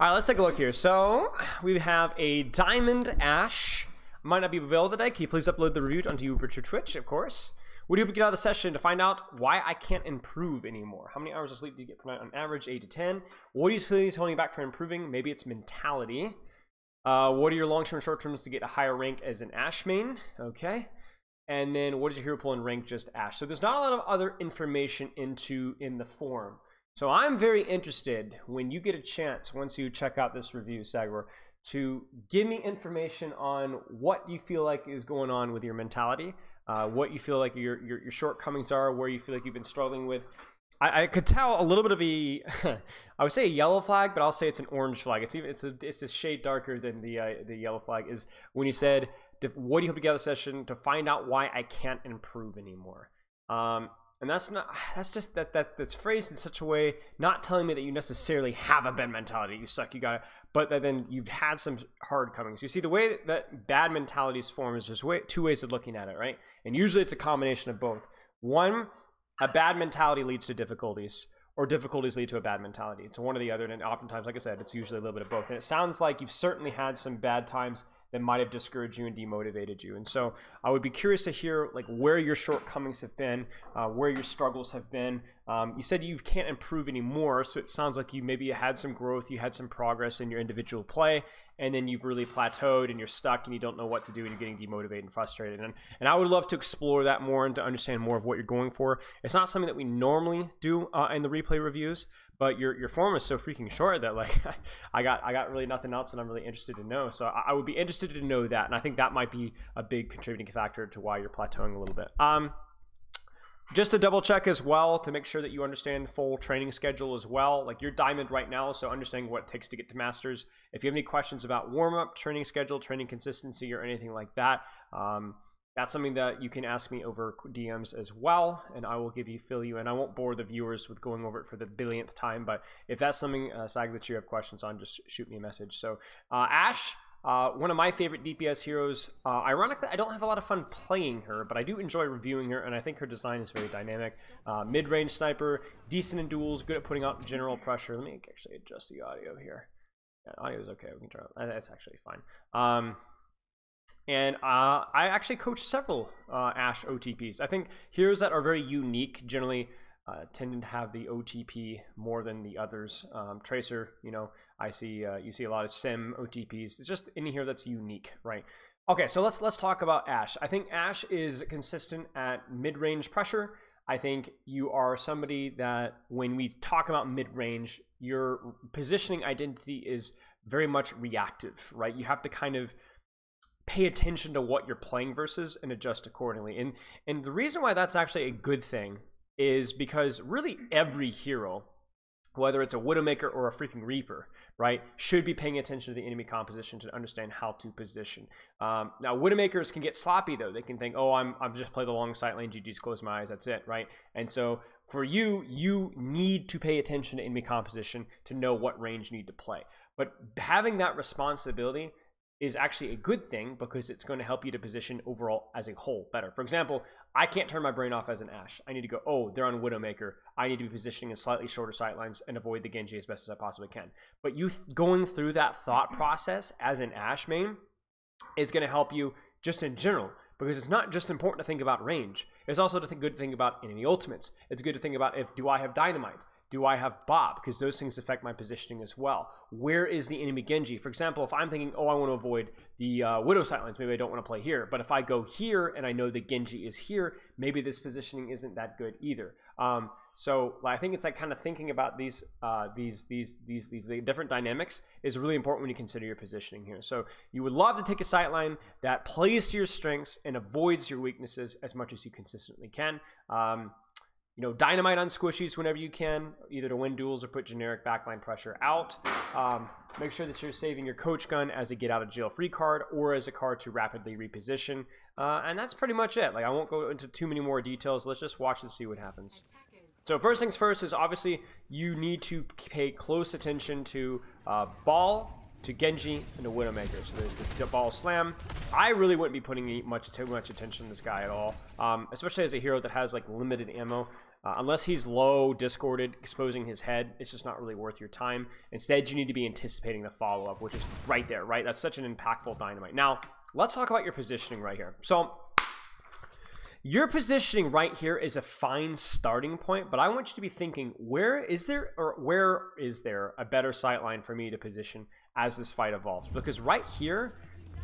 All right, let's take a look here. So we have a Diamond Ashe. Might not be available today. Can you please upload the review onto your Twitch, of course. What do you hope to get out of the session to find out why I can't improve anymore? How many hours of sleep do you get per night on average? 8 to 10. What are you feeling is holding you back from improving? Maybe it's mentality. What are your long-term and short-terms to get a higher rank as an Ashe main? Okay. And then what is your hero pull in rank? Just Ashe. So there's not a lot of other information in the form. So I'm very interested when you get a chance, once you check out this review, Sagor, to give me information on what you feel like is going on with your mentality, what you feel like your shortcomings are, where you feel like you've been struggling with. I could tell a little bit of a, I would say a yellow flag, but I'll say it's an orange flag. It's a shade darker than the yellow flag is when you said, what do you hope to get out of the session to find out why I can't improve anymore? And that's phrased in such a way, not telling me that you necessarily have a bad mentality, you suck, you got it, but that then you've had some hard comings. You see, the way that bad mentalities form is there's two ways of looking at it, right? And usually it's a combination of both. One, a bad mentality leads to difficulties, or difficulties lead to a bad mentality. It's one or the other, and oftentimes, like I said, it's usually a little bit of both. And it sounds like you've certainly had some bad times that might have discouraged you and demotivated you. And so I would be curious to hear like where your shortcomings have been, where your struggles have been. You said you can't improve anymore, so it sounds like you maybe had some growth, you had some progress in your individual play, and then you've really plateaued and you're stuck and you don't know what to do and you're getting demotivated and frustrated. And I would love to explore that more and to understand more of what you're going for. It's not something that we normally do in the replay reviews, but your form is so freaking short that like I got really nothing else that I'm really interested to know. So I would be interested to know that, and I think that might be a big contributing factor to why you're plateauing a little bit. Just to double check as well to make sure that you understand full training schedule as well. Like you're diamond right now, so understanding what it takes to get to masters. If you have any questions about warm-up, training schedule, training consistency, or anything like that, that's something that you can ask me over DMs as well, and I will fill you in. I won't bore the viewers with going over it for the billionth time, but if that's something, Sag, that you have questions on, just shoot me a message. So Ashe, one of my favorite DPS heroes. Ironically, I don't have a lot of fun playing her, but I do enjoy reviewing her, and I think her design is very dynamic. Mid-range sniper, decent in duels, good at putting out general pressure. Let me actually adjust the audio here. Yeah, audio is okay. We can turn it. That's actually fine. And I actually coach several Ashe OTPs. I think heroes that are very unique generally tend to have the OTP more than the others. Tracer, you know, I see you see a lot of Sim OTPs. It's just any hero that's unique, right? Okay, so let's talk about Ashe. I think Ashe is consistent at mid-range pressure. I think you are somebody that when we talk about mid-range, your positioning identity is very much reactive, right? You have to kind of pay attention to what you're playing versus and adjust accordingly. And the reason why that's actually a good thing is because really every hero, whether it's a Widowmaker or a freaking Reaper, right, should be paying attention to the enemy composition to understand how to position. Now, Widowmakers can get sloppy, though. They can think, oh, I'm just play the long sight lane, GG's, close my eyes, that's it, right? And so for you, you need to pay attention to enemy composition to know what range you need to play. But having that responsibility is actually a good thing because it's going to help you to position overall as a whole better. For example, I can't turn my brain off as an Ashe. I need to go, oh, they're on Widowmaker. I need to be positioning in slightly shorter sightlines and avoid the Genji as best as I possibly can. But you going through that thought process as an Ashe main is going to help you just in general, because it's not just important to think about range. It's also good to think about enemy ultimates. It's good to think about do I have Dynamite? Do I have Bob? Because those things affect my positioning as well. Where is the enemy Genji? For example, if I'm thinking, oh, I want to avoid the Widow sightlines, maybe I don't want to play here. But if I go here and I know the Genji is here, maybe this positioning isn't that good either. So I think it's like kind of thinking about these different dynamics is really important when you consider your positioning here. So you would love to take a sightline that plays to your strengths and avoids your weaknesses as much as you consistently can. You know, Dynamite on squishies whenever you can, either to win duels or put generic backline pressure out. Make sure that you're saving your coach gun as a get out of jail free card or as a card to rapidly reposition. And that's pretty much it. Like, I won't go into too many more details. Let's just watch and see what happens. So first things first is obviously you need to pay close attention to Ball, to Genji, and to Widowmaker. So there's the Ball Slam. I really wouldn't be putting too much attention to this guy at all, especially as a hero that has like limited ammo. Unless he's low, discorded, exposing his head, it's just not really worth your time. Instead, you need to be anticipating the follow-up, which is right there, right? That's such an impactful Dynamite. Now, let's talk about your positioning right here. So, your positioning right here is a fine starting point, but I want you to be thinking, where is there a better sightline for me to position as this fight evolves? Because right here,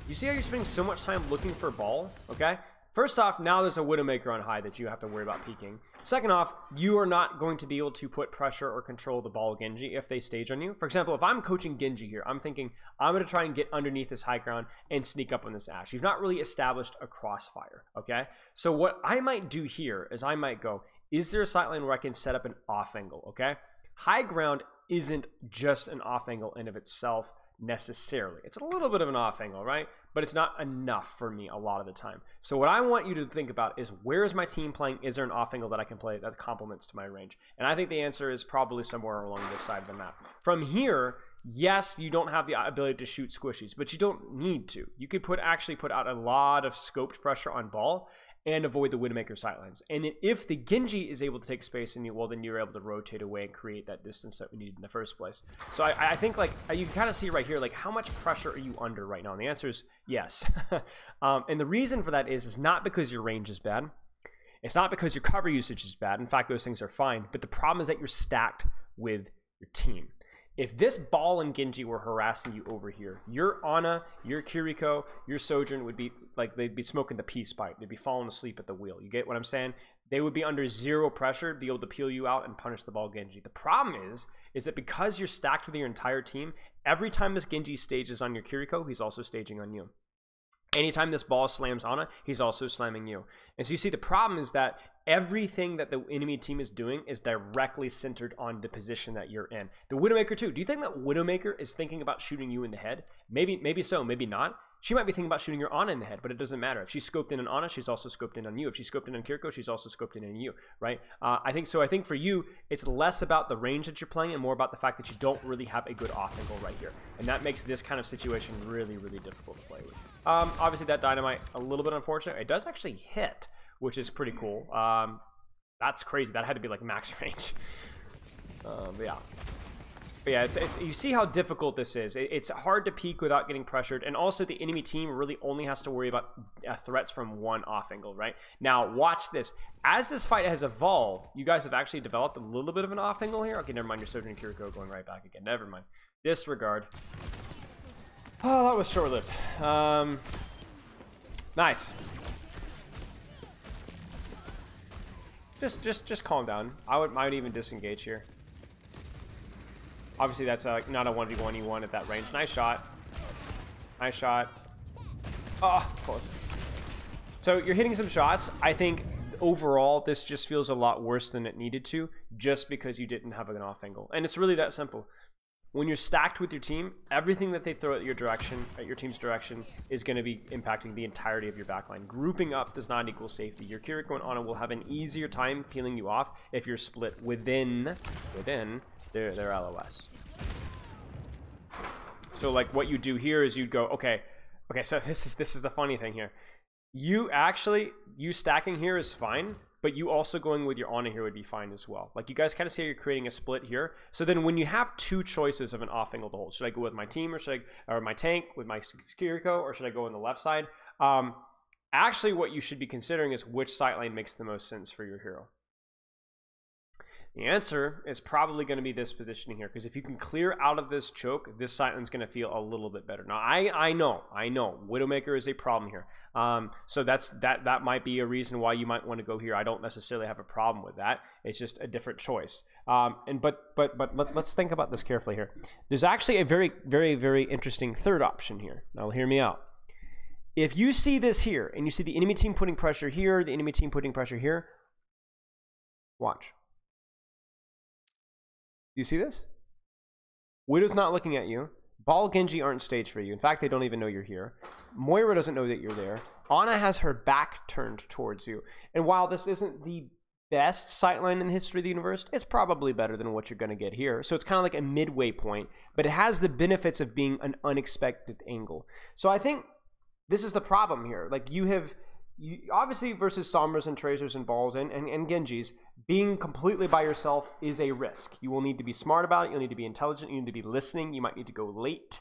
you see how you're spending so much time looking for a ball, okay? First off, now there's a Widowmaker on high that you have to worry about peeking. Second off, you are not going to be able to put pressure or control the ball Genji if they stage on you. For example, if I'm coaching Genji here, I'm thinking I'm going to try and get underneath this high ground and sneak up on this Ashe. You've not really established a crossfire, okay? So what I might do here is I might go, is there a sightline where I can set up an off angle, okay? High ground isn't just an off angle in of itself necessarily. It's a little bit of an off angle, right? But it's not enough for me a lot of the time. So what I want you to think about is, where is my team playing? Is there an off angle that I can play that complements to my range? And I think the answer is probably somewhere along this side of the map. From here, yes, you don't have the ability to shoot squishies, but you don't need to. You could actually put out a lot of scoped pressure on ball and avoid the Widowmaker sightlines. And if the Genji is able to take space in you, well, then you're able to rotate away and create that distance that we needed in the first place. So I think, like, you can kind of see right here, like, how much pressure are you under right now? And the answer is yes. And the reason for that is not because your range is bad. It's not because your cover usage is bad. In fact, those things are fine. But the problem is that you're stacked with your team. If this ball and Genji were harassing you over here, your Ana, your Kiriko, your Sojourn would be like, they'd be smoking the peace pipe. They'd be falling asleep at the wheel. You get what I'm saying? They would be under zero pressure, be able to peel you out and punish the ball Genji. The problem is that because you're stacked with your entire team, every time this Genji stages on your Kiriko, he's also staging on you. Anytime this ball slams Ana, he's also slamming you. And so you see, the problem is that everything that the enemy team is doing is directly centered on the position that you're in. The Widowmaker too. Do you think that Widowmaker is thinking about shooting you in the head? Maybe so, maybe not. She might be thinking about shooting your Ana in the head, but it doesn't matter. If she's scoped in on Ana, she's also scoped in on you. If she's scoped in on Kiriko, she's also scoped in on you, right? I think for you, it's less about the range that you're playing and more about the fact that you don't really have a good off angle right here. And that makes this kind of situation really, really difficult to play with. Obviously, that Dynamite, a little bit unfortunate. It does actually hit, which is pretty cool. That's crazy. That had to be like max range. But yeah, it's you see how difficult this is. It's hard to peek without getting pressured, and also the enemy team really only has to worry about threats from one off angle, right? Now, watch this. As this fight has evolved, you guys have actually developed a little bit of an off angle here. Okay, never mind. Your Sojourn and Kiriko going right back again. Never mind. Disregard. Oh, that was short-lived. Nice. Just calm down. I might even disengage here. Obviously, that's not a 1v1 at that range. Nice shot. Nice shot. Oh, close. So you're hitting some shots. I think overall, this just feels a lot worse than it needed to, just because you didn't have an off angle. And it's really that simple. When you're stacked with your team, everything that they throw at your direction, at your team's direction, is going to be impacting the entirety of your backline. Grouping up does not equal safety. Your Kiriko and Ana will have an easier time peeling you off if you're split within their LOS. So like what you do here is you'd go, okay, so this is the funny thing here. You stacking here is fine, but you also going with your Ana here would be fine as well. Like, you guys kind of see you're creating a split here. So then when you have two choices of an off angle to hold, should I go with my team or my tank with my Kiriko, or should I go on the left side? Actually, what you should be considering is which sight makes the most sense for your hero. The answer is probably going to be this positioning here, because if you can clear out of this choke, this sightline's going to feel a little bit better. Now, I know, Widowmaker is a problem here. So that might be a reason why you might want to go here. I don't necessarily have a problem with that. It's just a different choice. But let's think about this carefully here. There's actually a very, very, very interesting third option here. Now, hear me out. If you see this here, and you see the enemy team putting pressure here, the enemy team putting pressure here, watch. Do you see this? Widow's not looking at you. Ball Genji aren't staged for you. In fact, they don't even know you're here. Moira doesn't know that you're there. Ana has her back turned towards you. And while this isn't the best sightline in the history of the universe, it's probably better than what you're going to get here. So it's kind of like a midway point, but it has the benefits of being an unexpected angle. So I think this is the problem here. Like, you have you obviously versus Sombras and Tracers and Balls and Genjis, being completely by yourself is a risk. You will need to be smart about it. You'll need to be intelligent. You need to be listening. You might need to go late.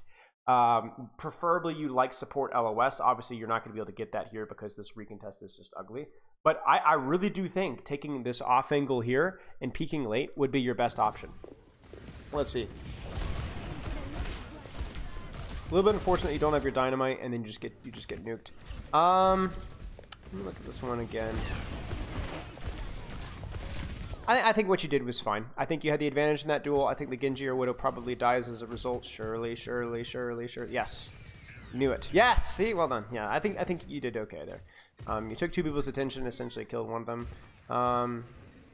Preferably you like support LOS. Obviously you're not going to be able to get that here because this recontest is just ugly. But I really do think taking this off angle here and peeking late would be your best option. Let's see. A little bit unfortunate you don't have your Dynamite and then you just get nuked. Let me look at this one again. I think what you did was fine. I think you had the advantage in that duel. I think the Genji or Widow probably dies as a result. Surely. Yes. Knew it. Yes! See? Well done. Yeah, I think you did okay there. You took two people's attention and essentially killed one of them.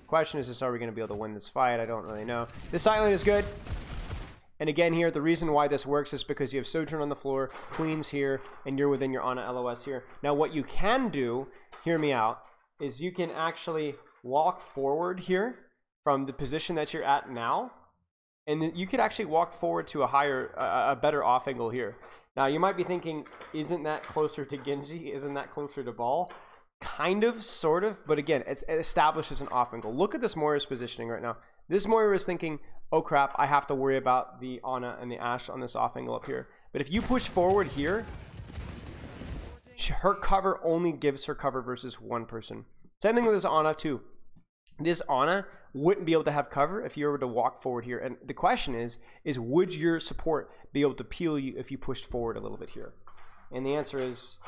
Question is just, are we going to be able to win this fight? I don't really know. This silent is good. And again here, the reason why this works is because you have Sojourn on the floor, Queen's here, and you're within your Ana LOS here. Now what you can do, hear me out, is you can actually walk forward here from the position that you're at now, and then you could actually walk forward to a better off angle here. Now you might be thinking, isn't that closer to Genji? Isn't that closer to Ball? Kind of, sort of, but again, it establishes an off angle. Look at this Moira's positioning right now. This Moira is thinking, oh crap, I have to worry about the Ana and the Ashe on this off angle up here. But if you push forward here, her cover only gives her cover versus one person. Same thing with this Ana too. This Ana wouldn't be able to have cover if you were to walk forward here. And the question is would your support be able to peel you if you pushed forward a little bit here? And the answer is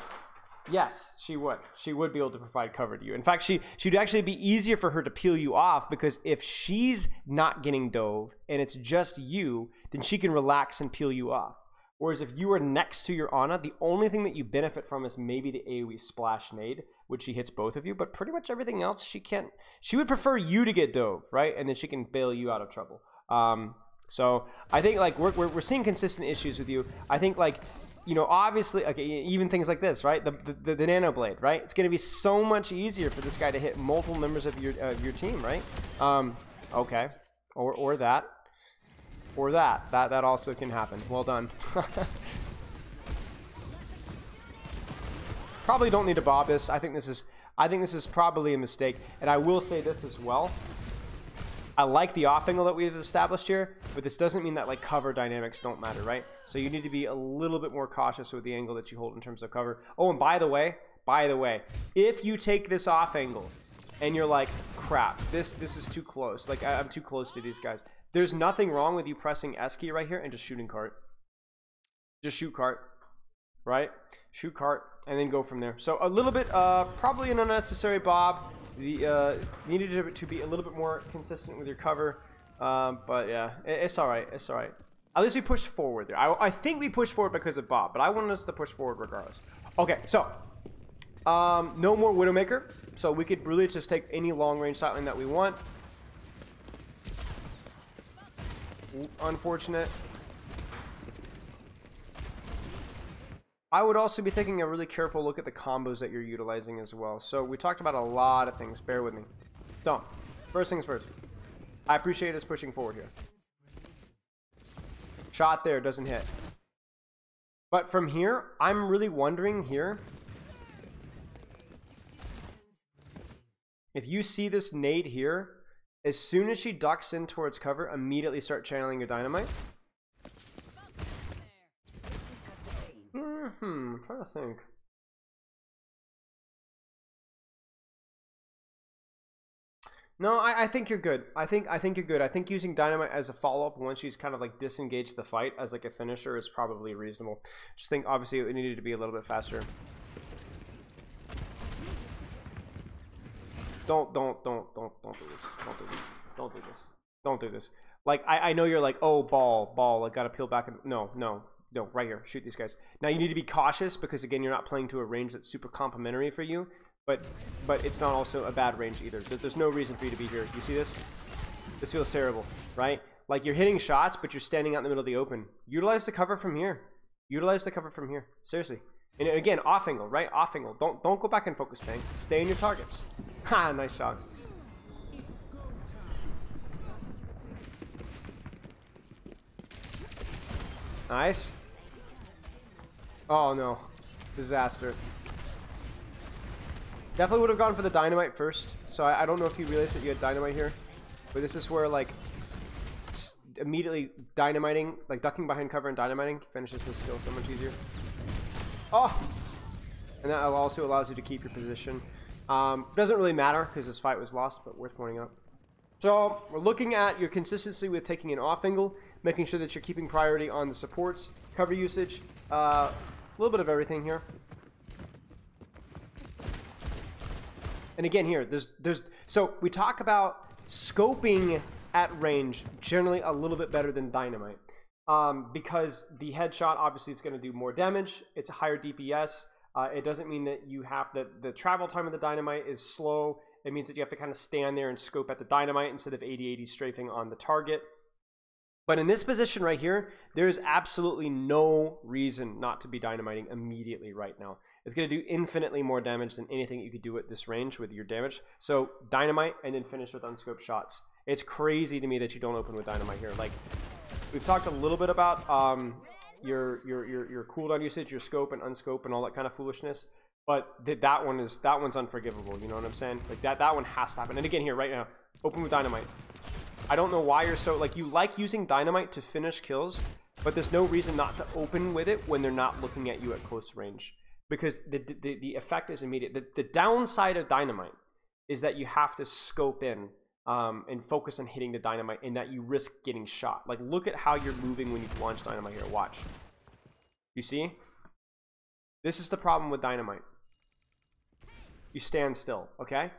yes, she would. She would be able to provide cover to you. In fact, she'd actually be easier for her to peel you off, because if she's not getting dove and it's just you, then she can relax and peel you off. Whereas if you are next to your Ana, the only thing that you benefit from is maybe the AoE splash nade, which she hits both of you, but pretty much everything else she can't. She would prefer you to get dove, right? And then she can bail you out of trouble. So I think like we're seeing consistent issues with you. I think like, you know, obviously, okay, even things like this, right? The nano blade, right? It's going to be so much easier for this guy to hit multiple members of your team, right? Okay, or that. Or that also can happen. Well done. Probably don't need to bob this. I think this is probably a mistake. And I will say this as well. I like the off angle that we've established here, but this doesn't mean that like cover dynamics don't matter, right? So you need to be a little bit more cautious with the angle that you hold in terms of cover. Oh, and by the way, if you take this off angle and you're like, crap, this is too close. Like I'm too close to these guys. There's nothing wrong with you pressing S key right here and just shooting cart. Just shoot cart, right? Shoot cart and then go from there. So a little bit, probably an unnecessary bob. Needed to be a little bit more consistent with your cover. But yeah, it's all right. It's all right. At least we pushed forward there. I think we pushed forward because of Bob, but I wanted us to push forward regardless. Okay, so no more Widowmaker. So we could really just take any long range sightline that we want. Unfortunate. I would also be taking a really careful look at the combos that you're utilizing as well. So we talked about a lot of things. Bear with me. So, first things first. I appreciate us pushing forward here. Shot there, doesn't hit. But from here, I'm really wondering here. If you see this nade here, as soon as she ducks in towards cover, immediately start channeling your Dynamite. I'm trying to think. No, I think you're good. I think you're good. I think using Dynamite as a follow-up once she's kind of like disengaged the fight as like a finisher is probably reasonable. Just think obviously it needed to be a little bit faster. Don't do this. Don't do this. Like I know you're like, oh, ball, I gotta peel back. No, right here, shoot these guys. Now you need to be cautious because again, you're not playing to a range that's super complimentary for you, but it's not also a bad range either. There's no reason for you to be here. You see this? This feels terrible, right? Like you're hitting shots, but you're standing out in the middle of the open. Utilize the cover from here. Utilize the cover from here. Seriously. And again, off angle, right? Off angle. Don't go back and focus tank. Stay in your targets. Ha, nice shot. Nice. Oh no. Disaster. Definitely would have gone for the dynamite first. So I don't know if you realized that you had dynamite here, but this is where like immediately dynamiting, like ducking behind cover and dynamiting finishes this skill so much easier. Oh, and that also allows you to keep your position. Doesn't really matter because this fight was lost, but worth pointing out. So we're looking at your consistency with taking an off angle, making sure that you're keeping priority on the supports, cover usage, a little bit of everything here. And again here, so we talk about scoping at range generally a little bit better than dynamite. Because the headshot, obviously it's going to do more damage, it's a higher DPS. It doesn't mean that you have the travel time of the dynamite is slow. It means that you have to kind of stand there and scope at the dynamite instead of 80-80 strafing on the target. But in this position right here, there is absolutely no reason not to be dynamiting immediately right now. It's going to do infinitely more damage than anything you could do at this range with your damage. So dynamite and then finish with unscoped shots. It's crazy to me that you don't open with dynamite here. Like, we've talked a little bit about your cooldown usage, your scope and unscope and all that kind of foolishness. But that one's unforgivable. You know what I'm saying? Like that one has to happen. And again, here right now, open with dynamite. I don't know why you're so like you like using dynamite to finish kills, but there's no reason not to open with it when they're not looking at you at close range, because the effect is immediate. The downside of dynamite is that you have to scope in and focus on hitting the dynamite, and that you risk getting shot. Like, look at how you're moving when you launch dynamite here. Watch. You see? This is the problem with dynamite. You stand still, okay?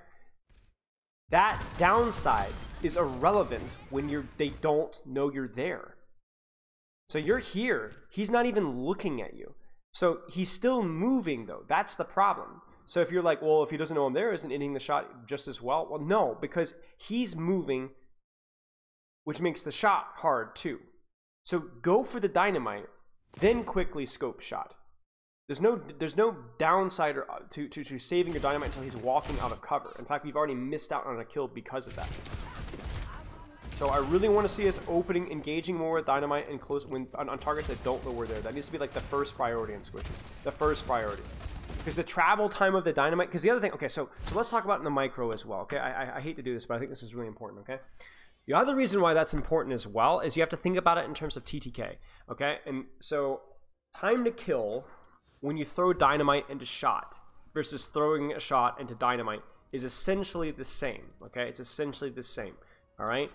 That downside is irrelevant when they don't know you're there. So you're here. He's not even looking at you. So he's still moving, though. That's the problem. So if you're like, well, if he doesn't know I'm there, isn't hitting the shot just as well? Well, no, because he's moving, which makes the shot hard too. So go for the dynamite, then quickly scope shot. There's no downside to saving your dynamite until he's walking out of cover. In fact, we've already missed out on a kill because of that. So I really want to see us engaging more with dynamite and close on targets that don't know we're there. That needs to be like the first priority in squishes. The first priority. Because the travel time of the dynamite, because the other thing, okay, so let's talk about in the micro as well, okay? I hate to do this, but I think this is really important, okay? The other reason why that's important as well is you have to think about it in terms of TTK, okay? And so time to kill when you throw dynamite into shot versus throwing a shot into dynamite is essentially the same, okay? It's essentially the same, all right?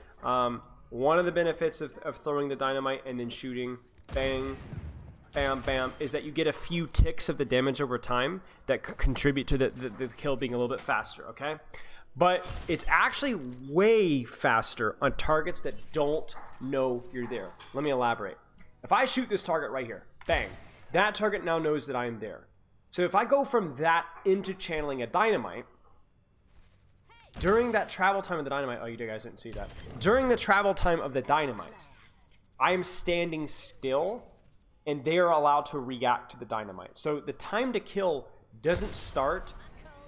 One of the benefits of throwing the dynamite and then shooting, bang, bam, bam, is that you get a few ticks of the damage over time that contribute to the kill being a little bit faster, okay? But it's actually way faster on targets that don't know you're there. Let me elaborate. If I shoot this target right here, bang, that target now knows that I'm there. So if I go from that into channeling a dynamite, during that travel time of the dynamite, oh, you guys didn't see that. During the travel time of the dynamite, I am standing still, and they are allowed to react to the dynamite. So the time to kill doesn't start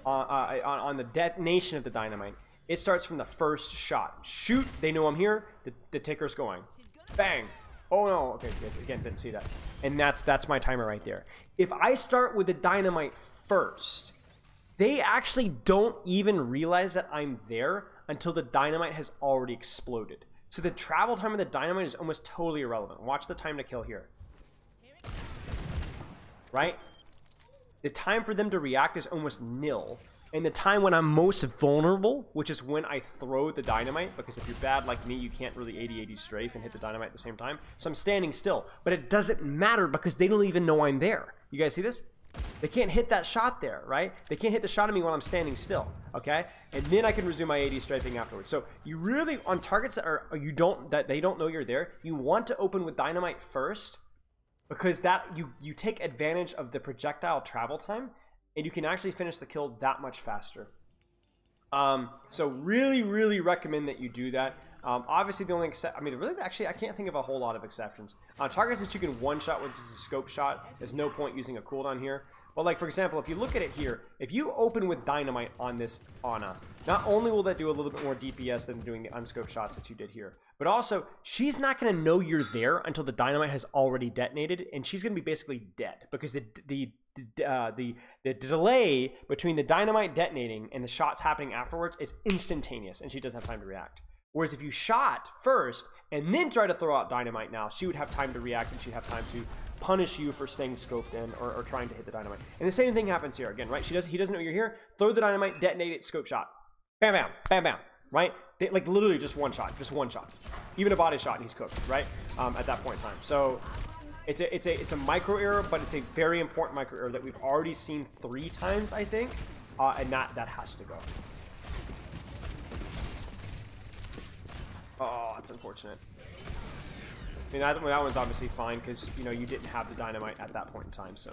on the detonation of the dynamite. It starts from the first shot. Shoot, they know I'm here, the ticker's going. Bang. Oh no, okay, guys, again, didn't see that. And that's my timer right there. If I start with the dynamite first, they actually don't even realize that I'm there until the dynamite has already exploded. So the travel time of the dynamite is almost totally irrelevant. Watch the time to kill here. Right? The time for them to react is almost nil. And the time when I'm most vulnerable, which is when I throw the dynamite, because if you're bad like me, you can't really 80-80 strafe and hit the dynamite at the same time. So I'm standing still. But it doesn't matter because they don't even know I'm there. You guys see this? They can't hit that shot there, right? They can't hit the shot at me while I'm standing still, okay? And then I can resume my 80 strafing afterwards. So you really, on targets that they don't know you're there, you want to open with dynamite first, because that you take advantage of the projectile travel time, and you can actually finish the kill that much faster. So really recommend that you do that. Obviously the only really actually I can't think of a whole lot of exceptions. Targets that you can one shot with just a scope shot, there's no point using a cooldown here. But like, for example, if you look at it here, if you open with Dynamite on this Ana, not only will that do a little bit more DPS than doing the unscoped shots that you did here, but also she's not going to know you're there until the Dynamite has already detonated, and she's going to be basically dead because the delay between the Dynamite detonating and the shots happening afterwards is instantaneous, and she doesn't have time to react. Whereas if you shot first and then try to throw out Dynamite now, she would have time to react, and she'd have time to punish you for staying scoped in or trying to hit the Dynamite. And the same thing happens here again, right? He doesn't know you're here. Throw the Dynamite, detonate it, scope shot. Bam, bam, bam, bam, right? Like literally just one shot. Even a body shot and he's cooked, right? At that point in time. So it's a micro error, but it's a very important micro error that we've already seen 3 times, I think. And that has to go. Oh, that's unfortunate. I mean, that one's obviously fine because, you know, you didn't have the Dynamite at that point in time. So,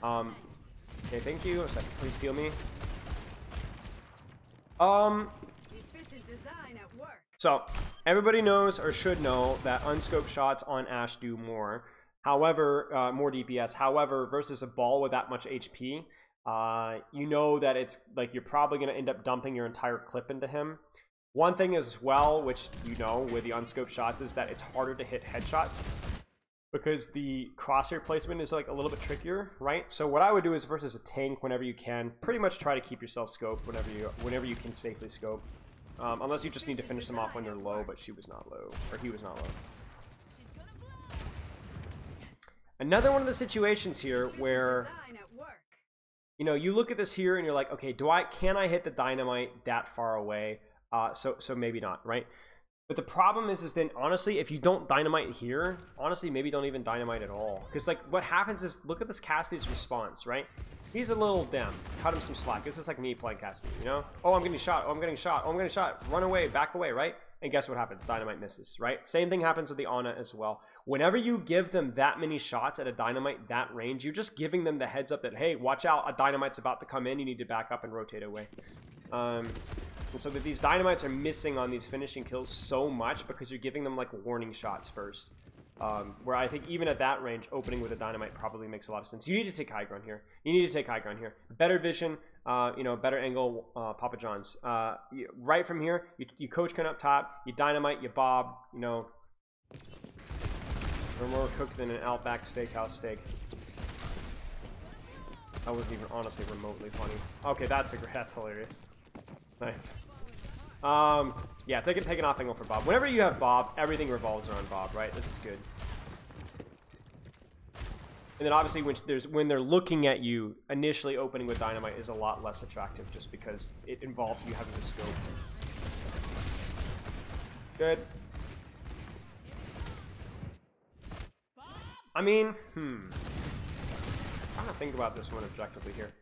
okay, thank you. A second, please heal me. So, everybody knows or should know that unscoped shots on Ashe do more. However, more DPS. However, versus a ball with that much HP, you know that it's like you're probably going to end up dumping your entire clip into him. One thing as well, which you know with the unscoped shots, is that it's harder to hit headshots because the crosshair placement is like a little bit trickier, right? So what I would do is versus a tank, whenever you can, pretty much try to keep yourself scoped whenever you can safely scope, unless you just need to finish them off when they're low. But she was not low, or he was not low. Another one of the situations here where, you know, you look at this here and you're like, okay, can I hit the Dynamite that far away? So maybe not, right? But the problem is then honestly, if you don't Dynamite here, honestly, maybe don't even Dynamite at all. Because like what happens is, look at this Cassidy's response, right? He's a little dim. Cut him some slack. This is like me playing Cassidy, you know? Oh, I'm getting shot. Oh, I'm getting shot. Oh, I'm getting shot. Run away, back away, right? And guess what happens? Dynamite misses, right? Same thing happens with the Ana as well. Whenever you give them that many shots at a Dynamite that range, you're just giving them the heads up that, hey, watch out, a Dynamite's about to come in. You need to back up and rotate away. And so that these Dynamites are missing on these finishing kills so much because you're giving them like warning shots first. Where I think even at that range, opening with a Dynamite probably makes a lot of sense. You need to take high ground here. You need to take high ground here. Better vision, you know, better angle, Papa John's. Right from here, you coach gun up top, you Dynamite, you bob, you know. We're more cooked than an Outback Steakhouse steak. That wasn't even honestly remotely funny. Okay, that's hilarious. Nice. Yeah, take an off angle for Bob. Whenever you have Bob, everything revolves around Bob, right? This is good. And then obviously when they're looking at you, initially opening with Dynamite is a lot less attractive just because it involves you having to scope. Good. I mean, I'm trying to think about this one objectively here.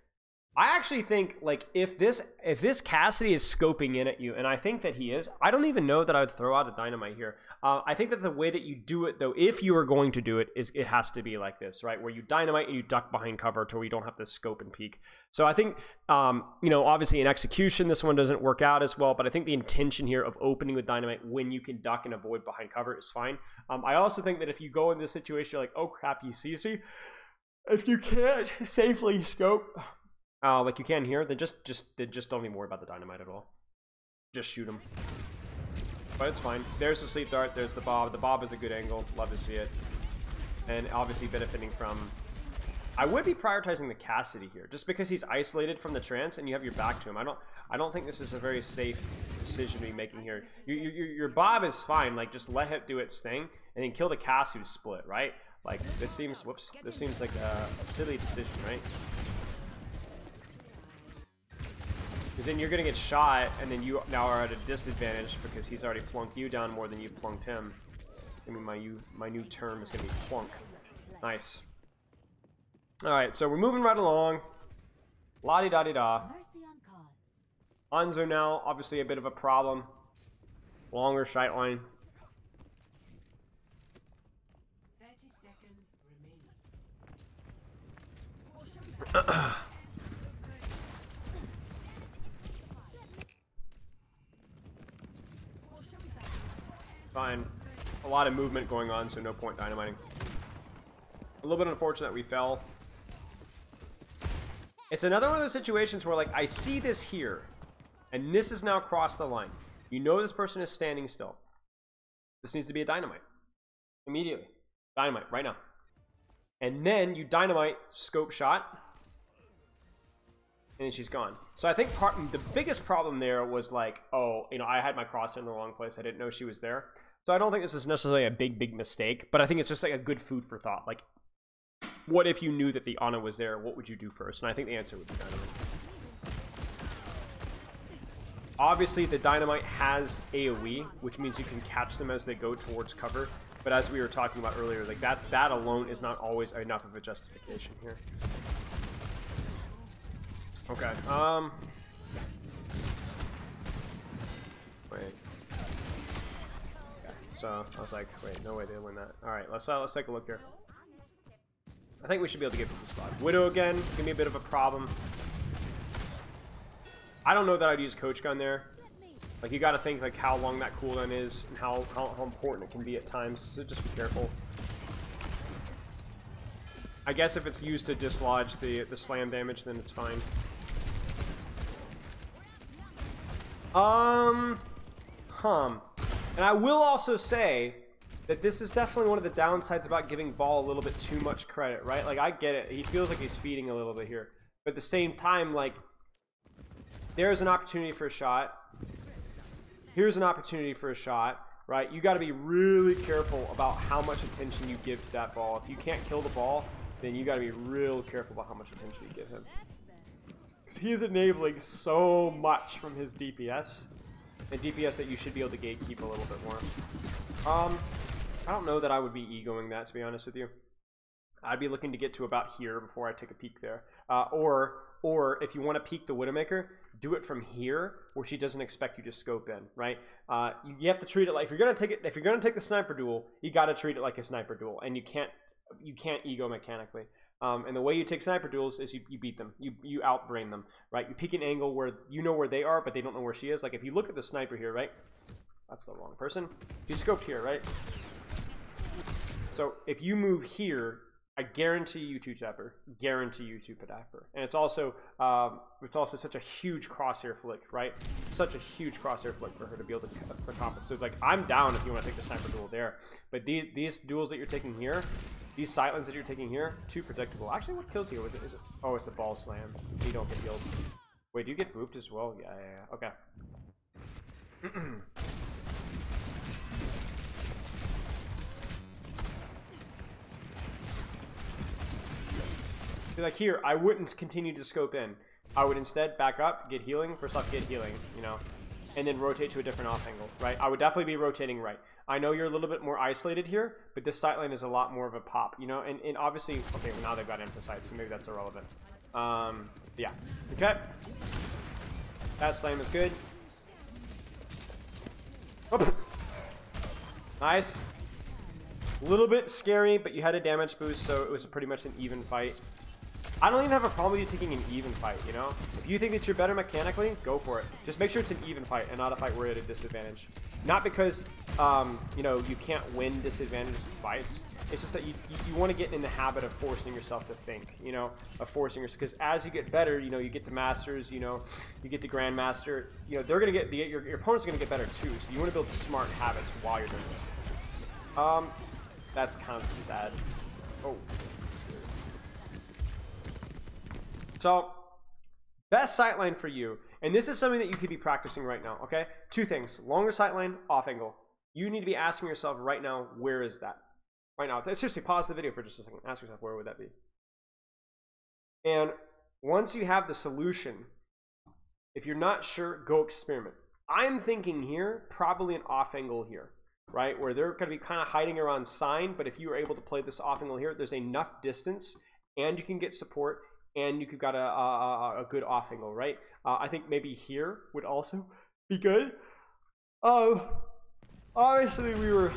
I actually think, like, if this Cassidy is scoping in at you, and I think that he is, I don't even know that I would throw out a Dynamite here. I think that the way that you do it, though, if you are going to do it, is it has to be like this, right? Where you Dynamite and you duck behind cover to where you don't have to scope and peek. So I think, you know, obviously in execution, this one doesn't work out as well, but I think the intention here of opening with Dynamite when you can duck and avoid behind cover is fine. I also think that if you go in this situation, you're like, oh crap, he sees me. If you can't safely scope... like you can here, then just don't even worry about the Dynamite at all. Just shoot him. But it's fine. There's the sleep dart. There's the Bob. The Bob is a good angle. Love to see it. And obviously benefiting from... I would be prioritizing the Cassidy here, just because he's isolated from the trance and you have your back to him. I don't think this is a very safe decision to be making here. Your Bob is fine. Like, just let it do its thing and then kill the Cass who's split, right? Like, this seems... Whoops. This seems like a silly decision, right? Because then you're going to get shot, and then you now are at a disadvantage because he's already plunked you down more than you've plunked him. I mean, my new term is going to be plunk. Nice. Alright, so we're moving right along. La-di-da-di-da. Hanzo now, obviously a bit of a problem. Longer sight line. 30 seconds remaining. Fine. A lot of movement going on, so no point dynamiting. A little bit unfortunate we fell. It's another one of those situations where, like, I see this here, and this is now crossed the line. You know this person is standing still. This needs to be a dynamite. Immediately. Dynamite, right now. And then you dynamite, scope shot, and then she's gone. So I think the biggest problem there was, like, oh, you know, I had my crosshair in the wrong place. I didn't know she was there. So I don't think this is necessarily a big mistake, but I think it's just, like, a good food for thought. Like, what if you knew that the Ana was there? What would you do first? And I think the answer would be dynamite. Obviously, the dynamite has AoE, which means you can catch them as they go towards cover. But as we were talking about earlier, like that alone is not always enough of a justification here. Okay. Wait. Okay. So I was like, wait, no way they win that. All right, let's take a look here. I think we should be able to get to the spot. Widow again, give me a bit of a problem. I don't know that I'd use Coach Gun there. Like, you got to think, like, how long that cooldown is and how important it can be at times. So just be careful. I guess if it's used to dislodge the slam damage, then it's fine. And I will also say that this is definitely one of the downsides about giving Ball a little bit too much credit, right? Like, I get it. He feels like he's feeding a little bit here. But at the same time, like, there's an opportunity for a shot. Here's an opportunity for a shot, right? You got to be really careful about how much attention you give to that ball. If you can't kill the ball, then you got to be real careful about how much attention you give him. Because he is enabling so much from his DPS. And DPS that you should be able to gatekeep a little bit more. I don't know that I would be egoing that, to be honest with you. I'd be looking to get to about here before I take a peek there. Or if you want to peek the Widowmaker, do it from here where she doesn't expect you to scope in, right? You have to treat it like, if you're gonna take the sniper duel, you got to treat it like a sniper duel, and you can't ego mechanically. And the way you take sniper duels is you beat them, you outbrain them, right? You peek an angle where you know where they are, but they don't know where she is. Like, if you look at the sniper here, right? That's the wrong person. You scoped here, right? So if you move here, I guarantee you two-tapper. Guarantee you two-tapper. And it's also such a huge crosshair flick, right? Such a huge crosshair flick for her to be able to compensate. So, like, I'm down if you want to take the sniper duel there. But these duels that you're taking here, these sightlines that you're taking here, too predictable. Actually, what kills you? Is it? Oh, it's the ball slam. You don't get healed. Wait, do you get booped as well? Yeah. Okay. Like here, I wouldn't continue to scope in. I would instead back up, get healing. First off, get healing, you know, and then rotate to a different off angle, right? I would definitely be rotating right. I know you're a little bit more isolated here, but this sightline is a lot more of a pop, you know, and obviously, okay, well, now they've got info sight, so maybe that's irrelevant. Yeah, okay. That slam is good. Oh. Nice. A little bit scary, but you had a damage boost, so it was pretty much an even fight. I don't even have a problem with you taking an even fight, you know? If you think that you're better mechanically, go for it. Just make sure it's an even fight and not a fight where you're at a disadvantage. Not because, you know, you can't win disadvantaged fights. It's just that you want to get in the habit of forcing yourself to think, you know, of forcing yourself. Because as you get better, you know, you get to Masters, you know, you get to Grandmaster, you know, they're going to get, your opponent's going to get better too. So you want to build smart habits while you're doing this. That's kind of sad. Oh. So, best sightline for you, and this is something that you could be practicing right now, okay? Two things, longer sightline, off angle. You need to be asking yourself right now, where is that? Right now, seriously, pause the video for just a second. Ask yourself, where would that be? And once you have the solution, if you're not sure, go experiment. I'm thinking here, probably an off angle here, right? Where they're going to be kind of hiding around sign, but if you are able to play this off angle here, there's enough distance, and you can get support, and you could got a good off angle, right? I think maybe here would also be good. Obviously we were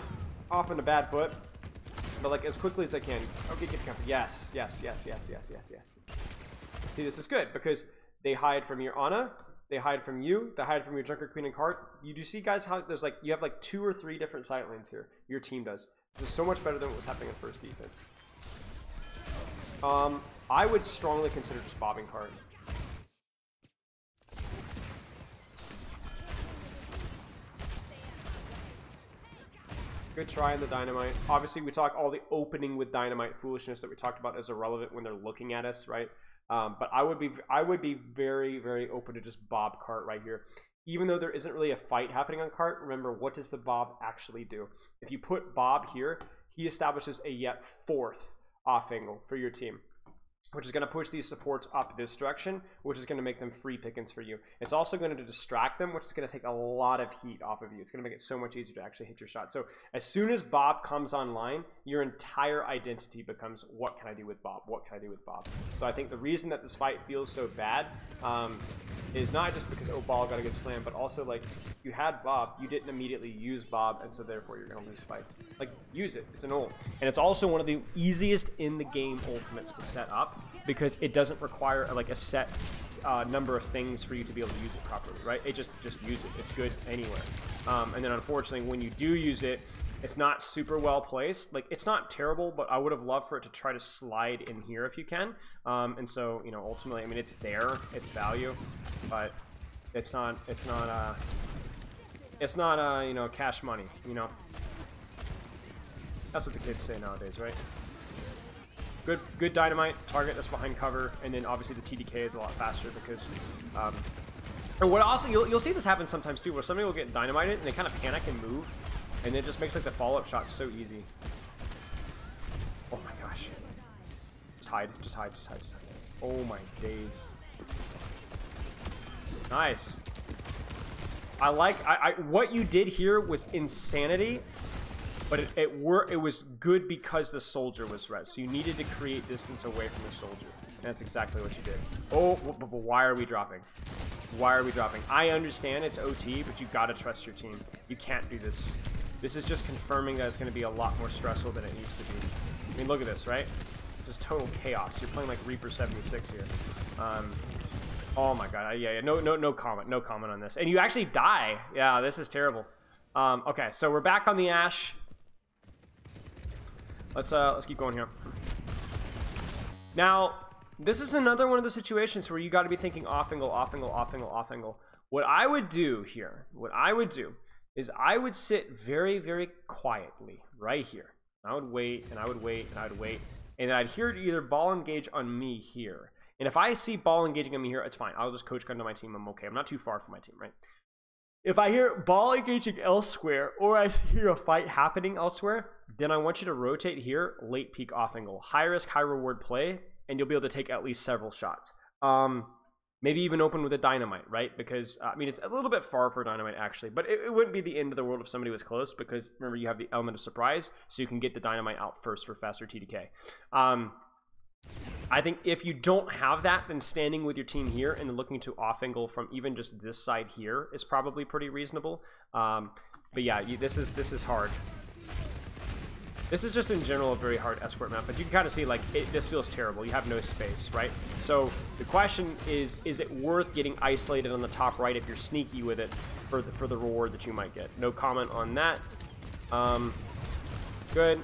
off on a bad foot, but like as quickly as I can. Okay, get covered. Yes. See, this is good because they hide from your Ana, they hide from you, they hide from your Junker, Queen, and Cart. You do see, guys, how there's like you have like 2 or 3 different sight lanes here. Your team does. This is so much better than what was happening in first defense. I would strongly consider just bobbing cart. Good try in the Dynamite. Obviously, we talk all the opening with Dynamite foolishness that we talked about as irrelevant when they're looking at us, right? But I would be very, very open to just bob cart right here. Even though there isn't really a fight happening on cart, remember, what does the bob actually do? If you put bob here, he establishes a yet fourth off angle for your team, which is going to push these supports up this direction, which is going to make them free pickings for you. It's also going to distract them, which is going to take a lot of heat off of you. It's going to make it so much easier to actually hit your shot. So as soon as Bob comes online, your entire identity becomes, what can I do with Bob? What can I do with Bob? So I think the reason that this fight feels so bad is not just because, oh, ball got to get slammed, but also, like, you had Bob, you didn't immediately use Bob, and so therefore you're going to lose fights. Like, use it. It's an ult. And it's also one of the easiest in the game ultimates to set up, because it doesn't require like a set number of things for you to be able to use it properly, right? It just use it. It's good anywhere. And then unfortunately, when you do use it, it's not super well placed. Like, it's not terrible, but I would have loved for it to try to slide in here if you can. And so, you know, ultimately, I mean, it's there, it's value, but it's not you know, cash money, you know. That's what the kids say nowadays, right? Good Dynamite target that's behind cover, and then obviously the TDK is a lot faster because, and what also you'll see this happen sometimes too, where somebody will get Dynamited and they kind of panic and move, and it just makes like the follow-up shot so easy. Oh my gosh! Just hide, just hide, just hide, just hide. Oh my days! Nice. I like what you did here was insanity. But it was good because the soldier was res. So you needed to create distance away from the soldier. And that's exactly what you did. Oh, but why are we dropping? Why are we dropping? I understand it's OT, but you got to trust your team. You can't do this. This is just confirming that it's going to be a lot more stressful than it needs to be. I mean, look at this, right? This is total chaos. You're playing like Reaper 76 here. Oh my god. Yeah. No comment. No comment on this. And you actually die. Yeah, this is terrible. Okay, so we're back on the Ashe. Let's keep going here. Now, this is another one of the situations where you got to be thinking off angle, off angle, off angle, off angle. What I would do here, is I would sit very, very quietly right here. I would wait, and I would wait, and I would wait, and I'd hear either ball engage on me here. And if I see ball engaging on me here, it's fine. I'll just coach gun to my team. I'm okay. I'm not too far from my team, right? If I hear ball engaging elsewhere, or I hear a fight happening elsewhere, then I want you to rotate here, late peak off angle. High risk, high reward play, and you'll be able to take at least several shots. Maybe even open with a Dynamite, right? Because, I mean, it's a little bit far for Dynamite, actually. But it wouldn't be the end of the world if somebody was close, because, remember, you have the element of surprise, so you can get the Dynamite out first for faster TDK. I think if you don't have that, then standing with your team here and looking to off angle from even just this side here is probably pretty reasonable. But yeah, this is hard. This is just in general a very hard escort map, but you can kind of see like this feels terrible. You have no space, right? So the question is it worth getting isolated on the top right if you're sneaky with it for the reward that you might get? No comment on that. Good.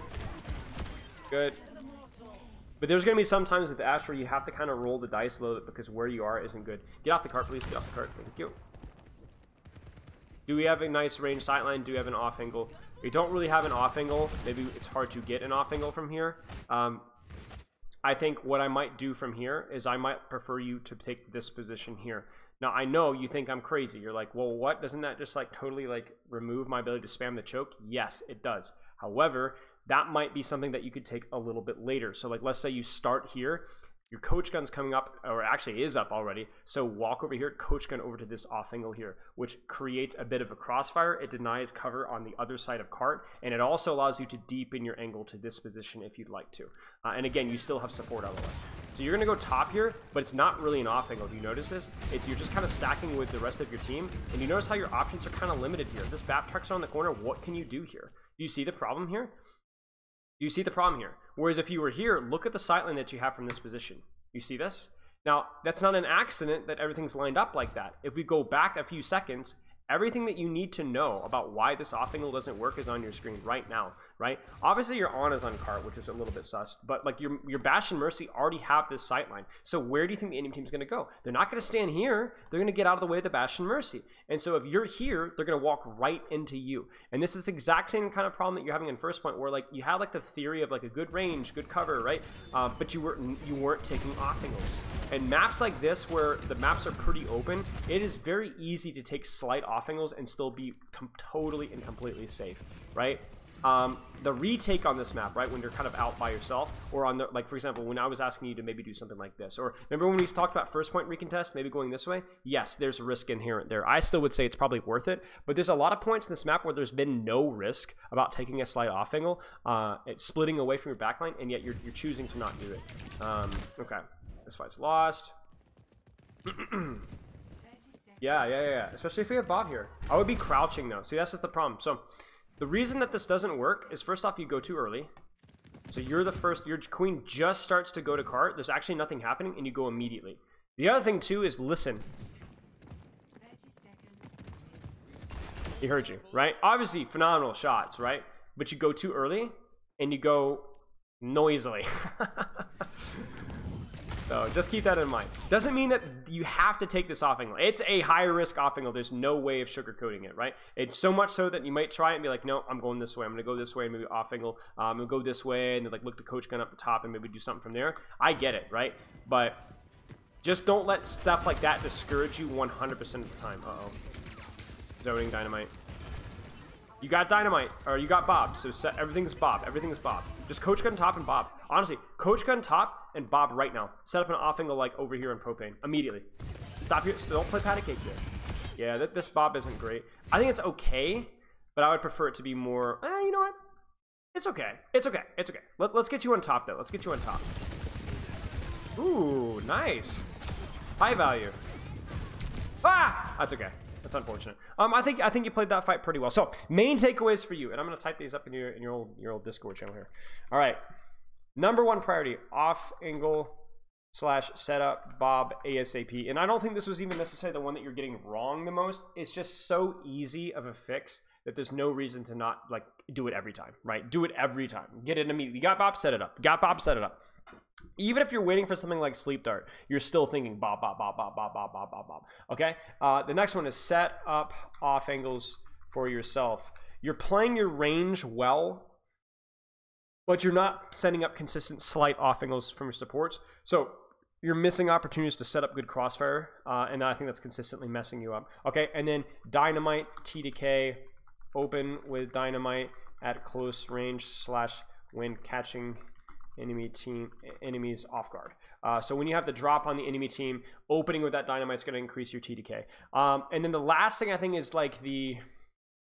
But there's going to be some times with the Ashe where you have to kind of roll the dice a little bit because where you are isn't good. Get off the cart, please. Get off the cart. Thank you. Do we have a nice range sightline? Do we have an off angle? We don't really have an off angle. Maybe it's hard to get an off angle from here. I think what I might do from here is I might prefer you to take this position here. Now, I know you think I'm crazy. You're like, well, what? Doesn't that just like totally like remove my ability to spam the choke? Yes, it does. However, that might be something that you could take a little bit later. So like, let's say you start here, your coach gun's coming up, or actually is up already. So walk over here, coach gun over to this off angle here, which creates a bit of a crossfire. It denies cover on the other side of cart, and it also allows you to deepen your angle to this position if you'd like to. And again, you still have support LOS. So you're gonna go top here, but it's not really an off angle. Do you notice this? You're just kind of stacking with the rest of your team, and you notice how your options are kind of limited here. This Baptexer on the corner, what can you do here? Do you see the problem here? You see the problem here. Whereas if you were here, look at the sightline that you have from this position. You see this? Now, that's not an accident that everything's lined up like that. If we go back a few seconds, everything that you need to know about why this off angle doesn't work is on your screen right now, right? Obviously your on is on cart, which is a little bit sus, but like your Bash and Mercy already have this sight line. So where do you think the enemy team's going to go? They're not going to stand here. They're going to get out of the way of the Bash and Mercy. And so if you're here, they're going to walk right into you. And this is the exact same kind of problem that you're having in first point, where like you had like the theory of like a good range, good cover, right? But you weren't taking off angles. And maps like this, where the maps are pretty open, it is very easy to take slight off angles and still be totally and completely safe, right? The retake on this map, right, when you're kind of out by yourself, or on the, like for example, when I was asking you to maybe do something like this, or remember when we talked about first point recontest, maybe going this way? Yes, there's a risk inherent there. I still would say it's probably worth it, but there's a lot of points in this map where there's been no risk about taking a slight off angle, it's splitting away from your backline, and yet you're choosing to not do it. Okay, this fight's lost. Yeah. Especially if we have Bob here. I would be crouching though. See, that's just the problem. So the reason that this doesn't work is, first off, you go too early. So you're the first, your queen just starts to go to cart. There's actually nothing happening, and you go immediately. The other thing too is listen. He heard you, right? Obviously, phenomenal shots, right? But you go too early, and you go noisily. So just keep that in mind. Doesn't mean that you have to take this off angle. It's a high risk off angle. There's no way of sugarcoating it, right? It's so much so that you might try it and be like, no, I'm going this way. I'm going to go this way and maybe off angle. I'm going to go this way and then like look the coach gun up the top and maybe do something from there. I get it, right? But just don't let stuff like that discourage you 100% of the time. Uh-oh. Zoning Dynamite. You got Dynamite, or you got Bob, so set, everything's Bob. Everything's Bob. Just coach gun top and Bob. Honestly, coach gun top and Bob right now. Set up an off angle like over here in propane immediately. Stop here. Don't play patty cake here. Yeah, this Bob isn't great. I think it's okay, but I would prefer it to be more. You know what? It's okay. It's okay. It's okay. Let's get you on top though. Let's get you on top. Ooh, nice. High value. Ah, that's okay. That's unfortunate. I think you played that fight pretty well. So main takeaways for you, and I'm gonna type these up in your old Discord channel here. All right, number one priority: off angle / setup Bob ASAP. And I don't think this was even necessarily the one that you're getting wrong the most. It's just so easy of a fix that there's no reason to not like do it every time, right? Do it every time. Get it immediately. You got Bob, set it up. Got Bob, set it up. Even if you're waiting for something like Sleep Dart, you're still thinking Bob. Okay? The next one is set up off angles for yourself. You're playing your range well, but you're not setting up consistent slight off angles from your supports. So you're missing opportunities to set up good crossfire, and I think that's consistently messing you up. Okay? And then Dynamite, T to K, open with Dynamite at close range / when catching enemies off guard. So when you have the drop on the enemy team, opening with that Dynamite is going to increase your TDK. And then the last thing I think is like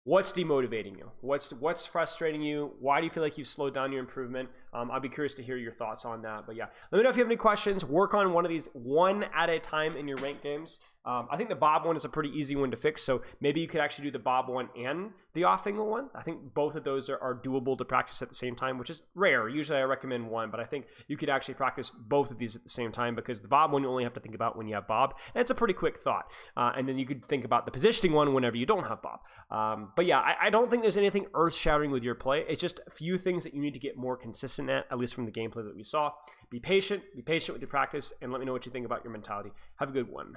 what's demotivating you? What's frustrating you? Why do you feel like you've slowed down your improvement? I'll be curious to hear your thoughts on that. But yeah, let me know if you have any questions. Work on one of these one at a time in your ranked games. I think the Bob one is a pretty easy one to fix, so maybe you could actually do the Bob one and the off angle one. I think both of those are doable to practice at the same time, which is rare. Usually I recommend one, but I think you could actually practice both of these at the same time, because the Bob one you only have to think about when you have Bob, and it's a pretty quick thought. And then you could think about the positioning one whenever you don't have Bob. But yeah, I don't think there's anything earth-shattering with your play. It's just a few things that you need to get more consistent at least from the gameplay that we saw. Be patient with your practice, and let me know what you think about your mentality. Have a good one.